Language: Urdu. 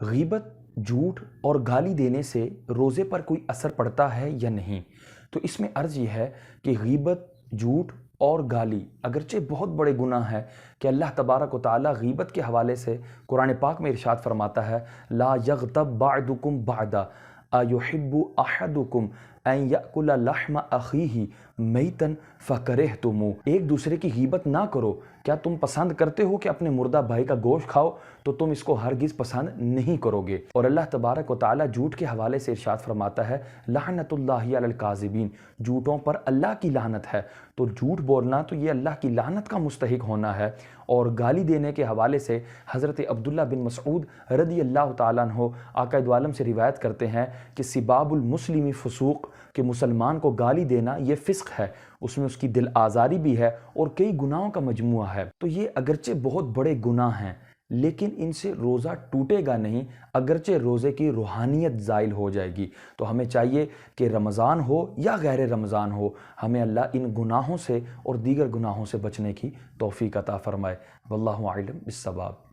غیبت، جھوٹ اور گالی دینے سے روزے پر کوئی اثر پڑتا ہے یا نہیں؟ تو اس میں عرض یہ ہے کہ غیبت، جھوٹ اور گالی اگرچہ بہت بڑے گناہ ہیں کہ اللہ تبارک و تعالیٰ غیبت کے حوالے سے قرآن پاک میں ارشاد فرماتا ہے لا یغتب بعدکم بعدا ایحب احدکم ان یأکل لحم اخیہ میتا فکرہتموہ، ایک دوسرے کی غیبت نہ کرو۔ کیا تم پسند کرتے ہو کہ اپنے مردہ بھائی کا گوشت کھاؤ؟ تو تم اس کو ہرگز پسند نہیں کرو گے۔ اور اللہ تبارک و تعالیٰ جھوٹ کے حوالے سے ارشاد فرماتا ہے لعنت اللہ علی الکاذبین، جھوٹوں پر اللہ کی لعنت ہے۔ تو جھوٹ بولنا تو یہ اللہ کی لعنت کا مستحق ہونا ہے۔ اور گالی دینے کے حوالے سے حضرت عبداللہ بن مسعود رضی اللہ تعالیٰ عنہ آقا دو عالم سے روایت کرتے ہیں کہ سباب المسلم فسوق، کہ مسلمان کو گالی دینا یہ فسق ہے، اس میں اس کی دل آزاری بھی ہے اور کئی گناہوں کا مجموعہ ہے۔ تو یہ اگرچہ بہت بڑے گناہ ہیں لیکن ان سے روزہ ٹوٹے گا نہیں، اگرچہ روزے کی روحانیت زائل ہو جائے گی۔ تو ہمیں چاہیے کہ رمضان ہو یا غیر رمضان ہو، ہمیں اللہ ان گناہوں سے اور دیگر گناہوں سے بچنے کی توفیق عطا فرمائے۔ واللہ اعلم بالصواب۔